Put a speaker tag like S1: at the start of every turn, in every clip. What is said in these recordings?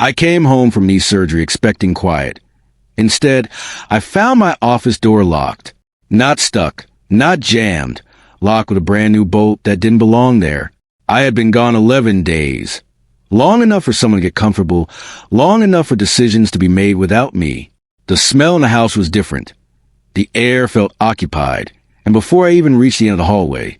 S1: I came home from knee surgery expecting quiet. Instead, I found my office door locked. Not stuck, not jammed, locked with a brand new bolt that didn't belong there. I had been gone 11 days. Long enough for someone to get comfortable, long enough for decisions to be made without me. The smell in the house was different. The air felt occupied, and before I even reached the end of the hallway,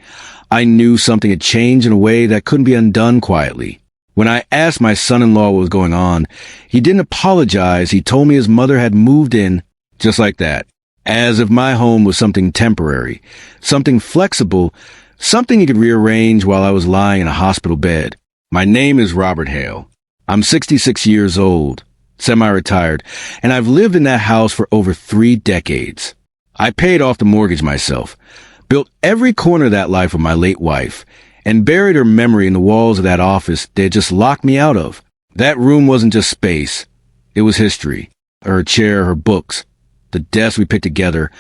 S1: I knew something had changed in a way that couldn't be undone quietly. When I asked my son-in-law what was going on, he didn't apologize. He told me his mother had moved in just like that, as if my home was something temporary, something flexible, something he could rearrange while I was lying in a hospital bed. My name is Robert Hale. I'm 66 years old, semi-retired, and I've lived in that house for over 3 decades. I paid off the mortgage myself, built every corner of that life with my late wife, and buried her memory in the walls of that office they had just locked me out of. That room wasn't just space. It was history. Her chair, her books, the desk we picked together,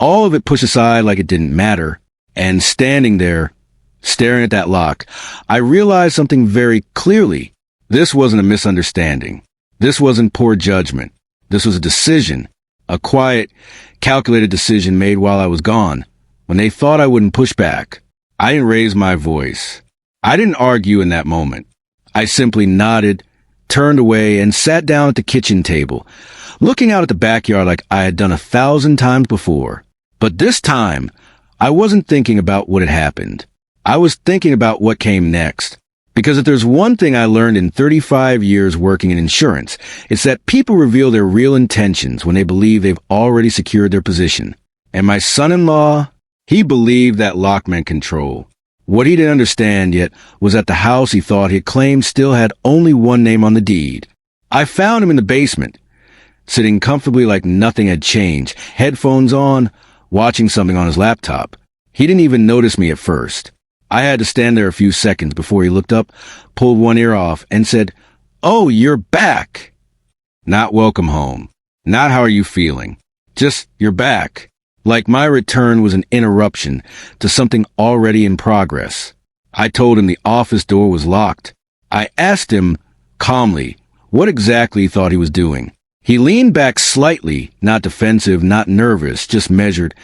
S1: all of it pushed aside like it didn't matter. And standing there, staring at that lock, I realized something very clearly. This wasn't a misunderstanding. This wasn't poor judgment. This was a decision, a quiet, calculated decision made while I was gone, when they thought I wouldn't push back. I didn't raise my voice. I didn't argue in that moment. I simply nodded, turned away, and sat down at the kitchen table, looking out at the backyard like I had done 1,000 times before. But this time, I wasn't thinking about what had happened. I was thinking about what came next. Because if there's one thing I learned in 35 years working in insurance, it's that people reveal their real intentions when they believe they've already secured their position. And my son-in-law, he believed that lock meant control. What he didn't understand yet was that the house he thought he had claimed still had only one name on the deed. I found him in the basement, sitting comfortably like nothing had changed, headphones on, watching something on his laptop. He didn't even notice me at first. I had to stand there a few seconds before he looked up, pulled one ear off, and said, "Oh, you're back." Not welcome home. Not how are you feeling. Just, you're back. Like my return was an interruption to something already in progress. I told him the office door was locked. I asked him, calmly, what exactly he thought he was doing. He leaned back slightly, not defensive, not nervous, just measured,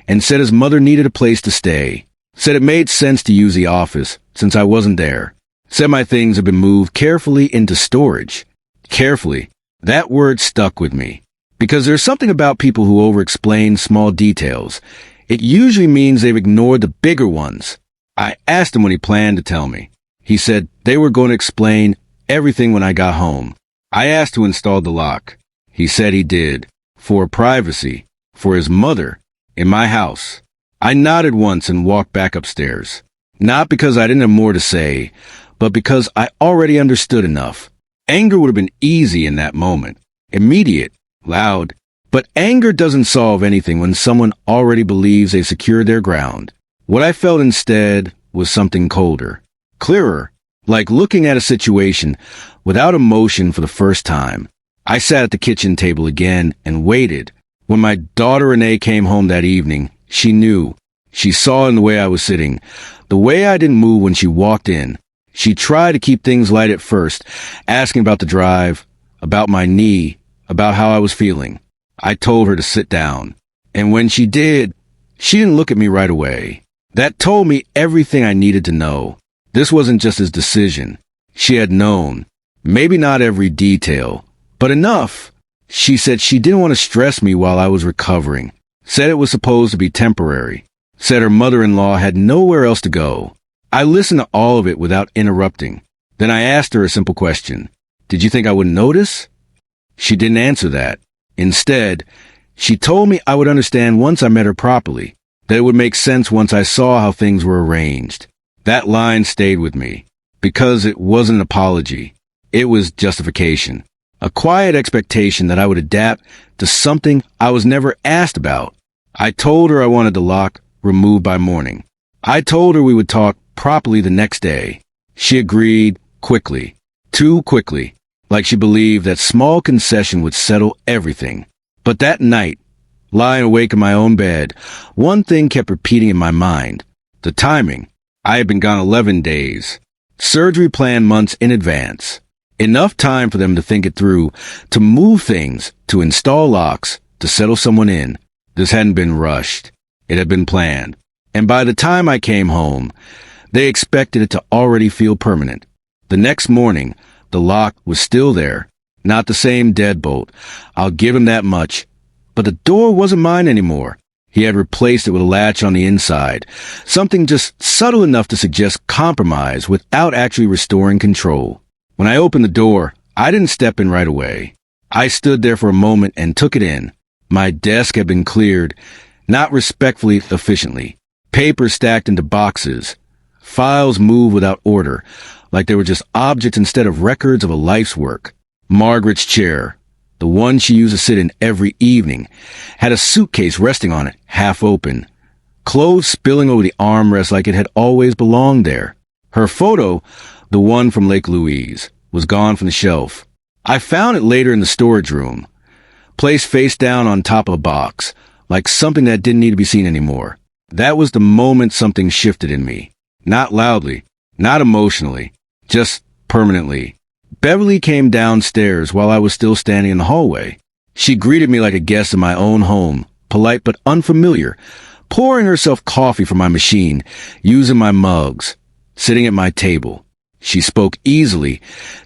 S1: and said his mother needed a place to stay. Said it made sense to use the office, since I wasn't there. Said my things had been moved carefully into storage. Carefully. That word stuck with me. Because there's something about people who over-explain small details. It usually means they've ignored the bigger ones. I asked him when he planned to tell me. He said they were going to explain everything when I got home. I asked who installed the lock. He said he did. For privacy. For his mother. In my house. I nodded once and walked back upstairs. Not because I didn't have more to say, but because I already understood enough. Anger would have been easy in that moment. Immediate. Loud. But anger doesn't solve anything when someone already believes they've secured their ground. What I felt instead was something colder. Clearer. Like looking at a situation without emotion for the first time. I sat at the kitchen table again and waited. When my daughter Renee came home that evening, she knew. She saw in the way I was sitting, the way I didn't move when she walked in. She tried to keep things light at first, asking about the drive, about my knee, about how I was feeling. I told her to sit down. And when she did, she didn't look at me right away. That told me everything I needed to know. This wasn't just his decision. She had known. Maybe not every detail, but enough. She said she didn't want to stress me while I was recovering. Said it was supposed to be temporary. Said her mother-in-law had nowhere else to go. I listened to all of it without interrupting. Then I asked her a simple question. Did you think I wouldn't notice? She didn't answer that. Instead, she told me I would understand once I met her properly, that it would make sense once I saw how things were arranged. That line stayed with me, because it wasn't an apology. It was justification. A quiet expectation that I would adapt to something I was never asked about. I told her I wanted the lock removed by morning. I told her we would talk properly the next day. She agreed quickly. Too quickly. Like she believed that small concession would settle everything. But that night, lying awake in my own bed, one thing kept repeating in my mind. The timing. I had been gone 11 days. Surgery planned months in advance. Enough time for them to think it through, to move things, to install locks, to settle someone in. This hadn't been rushed. It had been planned. And by the time I came home, they expected it to already feel permanent. The next morning, the lock was still there. Not the same deadbolt. I'll give him that much. But the door wasn't mine anymore. He had replaced it with a latch on the inside. Something just subtle enough to suggest compromise without actually restoring control. When I opened the door, I didn't step in right away. I stood there for a moment and took it in. My desk had been cleared, not respectfully, efficiently. Papers stacked into boxes. Files moved without order, like they were just objects instead of records of a life's work. Margaret's chair, the one she used to sit in every evening, had a suitcase resting on it, half open. Clothes spilling over the armrest like it had always belonged there. Her photo, the one from Lake Louise, was gone from the shelf. I found it later in the storage room, placed face down on top of a box, like something that didn't need to be seen anymore. That was the moment something shifted in me. Not loudly, not emotionally, just permanently. Beverly came downstairs while I was still standing in the hallway. She greeted me like a guest in my own home, polite but unfamiliar, pouring herself coffee from my machine, using my mugs, sitting at my table. She spoke easily,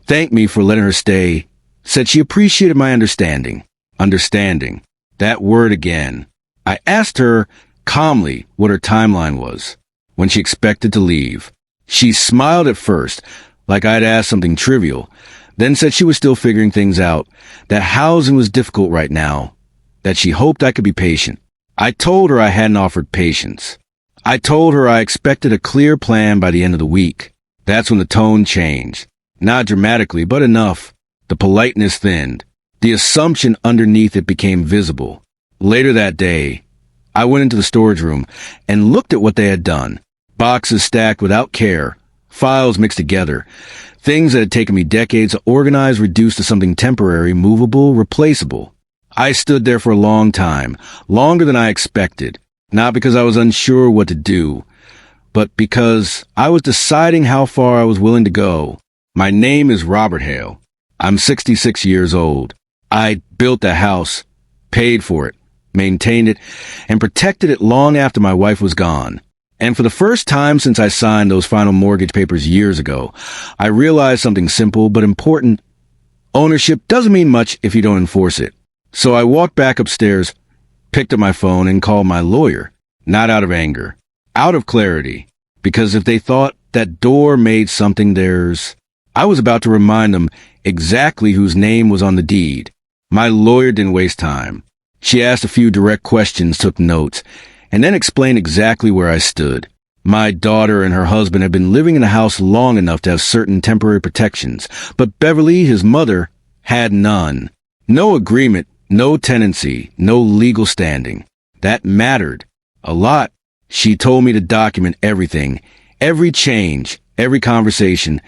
S1: thanked me for letting her stay, said she appreciated my understanding. Understanding. That word again. I asked her calmly what her timeline was, when she expected to leave. She smiled at first, like I'd asked something trivial, then said she was still figuring things out, that housing was difficult right now, that she hoped I could be patient. I told her I hadn't offered patience. I told her I expected a clear plan by the end of the week. That's when the tone changed. Not dramatically, but enough. The politeness thinned. The assumption underneath it became visible. Later that day, I went into the storage room and looked at what they had done. Boxes stacked without care, files mixed together, things that had taken me decades to organize reduced to something temporary, movable, replaceable. I stood there for a long time, longer than I expected, not because I was unsure what to do, but because I was deciding how far I was willing to go. My name is Robert Hale. I'm 66 years old. I built a house, paid for it, maintained it, and protected it long after my wife was gone. And for the first time since I signed those final mortgage papers years ago, I realized something simple but important. Ownership doesn't mean much if you don't enforce it. So I walked back upstairs, picked up my phone, and called my lawyer, not out of anger, out of clarity, because if they thought that door made something theirs, I was about to remind them exactly whose name was on the deed. My lawyer didn't waste time. She asked a few direct questions, took notes, and then explained exactly where I stood. My daughter and her husband had been living in the house long enough to have certain temporary protections, but Beverly, his mother, had none. No agreement, no tenancy, no legal standing. That mattered. A lot. She told me to document everything, every change, every conversation,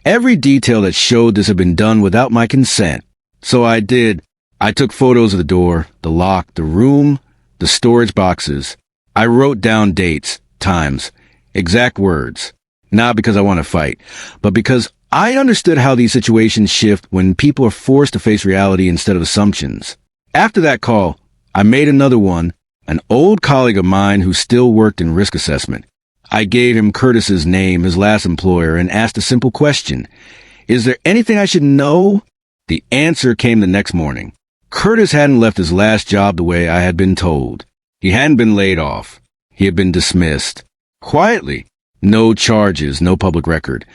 S1: every detail that showed this had been done without my consent. So I did. I took photos of the door, the lock, the room, the storage boxes. I wrote down dates, times, exact words. Not because I want to fight, but because I understood how these situations shift when people are forced to face reality instead of assumptions. After that call, I made another one, an old colleague of mine who still worked in risk assessment. I gave him Curtis's name, his last employer, and asked a simple question. Is there anything I should know? The answer came the next morning. Curtis hadn't left his last job the way I had been told. He hadn't been laid off. He had been dismissed. Quietly. No charges, no public record.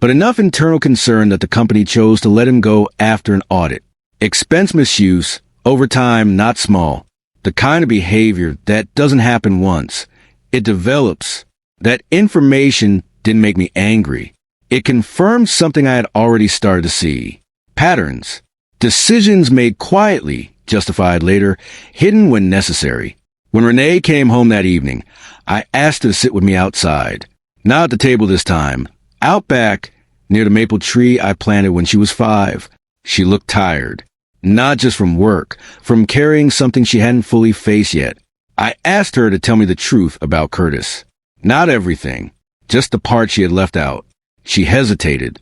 S1: But enough internal concern that the company chose to let him go after an audit. Expense misuse, over time, not small. The kind of behavior that doesn't happen once. It develops. That information didn't make me angry. It confirmed something I had already started to see. Patterns. Decisions made quietly, justified later, hidden when necessary. When Renee came home that evening, I asked her to sit with me outside. Not at the table this time. Out back, near the maple tree I planted when she was 5. She looked tired. Not just from work, from carrying something she hadn't fully faced yet. I asked her to tell me the truth about Curtis. Not everything, just the part she had left out. She hesitated.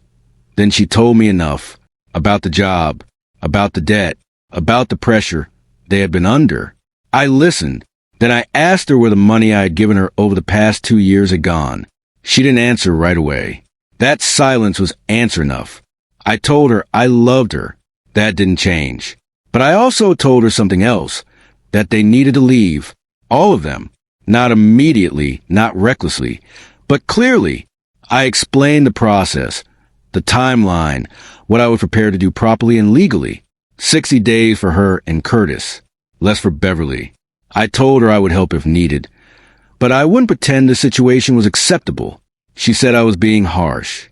S1: Then she told me enough. about the job, about the debt, about the pressure they had been under. I listened. Then I asked her where the money I had given her over the past 2 years had gone. She didn't answer right away. That silence was answer enough. I told her I loved her. That didn't change. But I also told her something else, that they needed to leave. All of them. Not immediately, not recklessly, but clearly. I explained the process, the timeline, what I was prepared to do properly and legally. 60 days for her and Curtis, less for Beverly. I told her I would help if needed, but I wouldn't pretend the situation was acceptable. She said I was being harsh.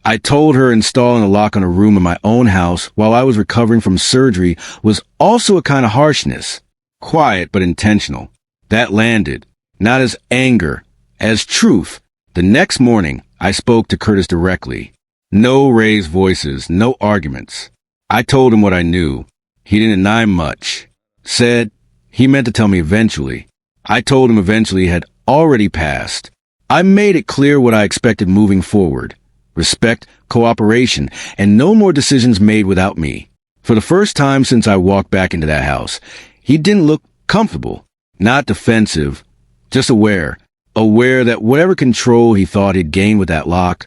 S1: I told her installing a lock on a room in my own house while I was recovering from surgery was also a kind of harshness. Quiet but intentional. That landed, not as anger, as truth. The next morning, I spoke to Curtis directly. No raised voices, no arguments. I told him what I knew. He didn't deny much. Said he meant to tell me eventually. I told him eventually had already passed. I made it clear what I expected moving forward. Respect, cooperation, and no more decisions made without me. For the first time since I walked back into that house, he didn't look comfortable, not defensive, just aware that whatever control he thought he'd gained with that lock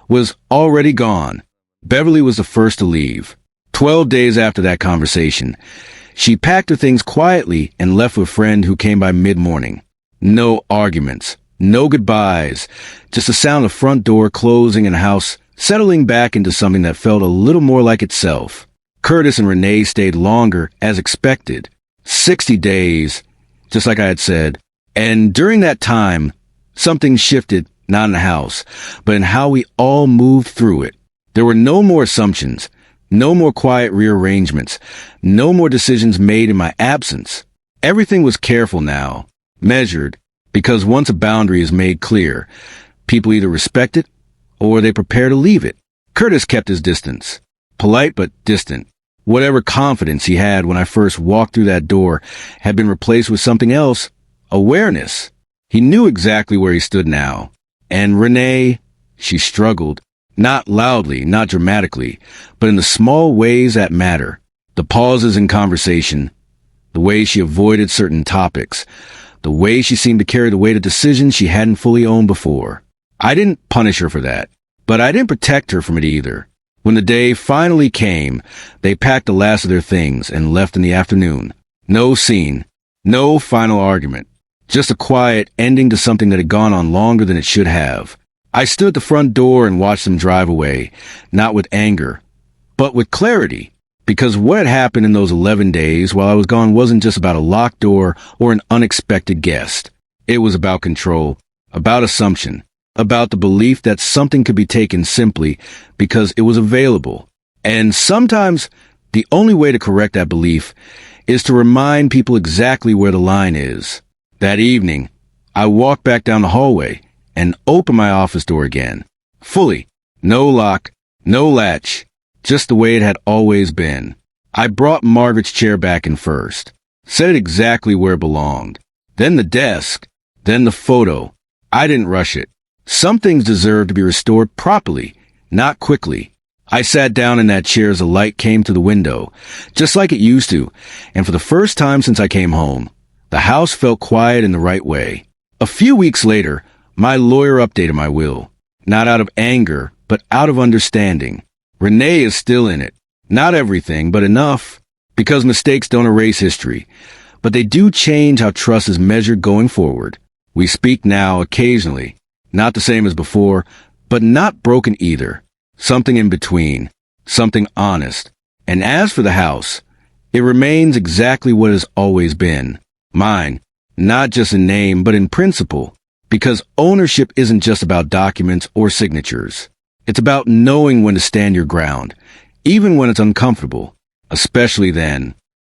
S1: was already gone. Beverly was the first to leave. 12 days after that conversation, she packed her things quietly and left with a friend who came by mid-morning. No arguments, no goodbyes, just the sound of front door closing and house settling back into something that felt a little more like itself. Curtis and Renee stayed longer, as expected. 60 days, just like I had said. And during that time, something shifted, not in the house, but in how we all moved through it. There were no more assumptions, no more quiet rearrangements, no more decisions made in my absence. Everything was careful now, measured, because once a boundary is made clear, people either respect it or they prepare to leave it. Curtis kept his distance, polite but distant. Whatever confidence he had when I first walked through that door had been replaced with something else, awareness. He knew exactly where he stood now. And Renee, she struggled, not loudly, not dramatically, but in the small ways that matter. The pauses in conversation, the way she avoided certain topics, the way she seemed to carry the weight of decisions she hadn't fully owned before. I didn't punish her for that, but I didn't protect her from it either. When the day finally came, they packed the last of their things and left in the afternoon. No scene, no final argument, just a quiet ending to something that had gone on longer than it should have. I stood at the front door and watched them drive away, not with anger, but with clarity, because what had happened in those 11 days while I was gone wasn't just about a locked door or an unexpected guest. It was about control, about assumption, about the belief that something could be taken simply because it was available. And sometimes the only way to correct that belief is to remind people exactly where the line is. That evening, I walked back down the hallway and opened my office door again. Fully. No lock, no latch, just the way it had always been. I brought Margaret's chair back in first, set it exactly where it belonged. Then the desk, then the photo. I didn't rush it. Some things deserve to be restored properly, not quickly. I sat down in that chair as the light came to the window, just like it used to, and for the first time since I came home, the house felt quiet in the right way. A few weeks later, my lawyer updated my will, not out of anger, but out of understanding. Renee is still in it. Not everything, but enough, because mistakes don't erase history, but they do change how trust is measured going forward. We speak now occasionally. Not the same as before, but not broken either. Something in between. Something honest. And as for the house, it remains exactly what it has always been. Mine. Not just in name, but in principle. Because ownership isn't just about documents or signatures. It's about knowing when to stand your ground, even when it's uncomfortable. Especially then.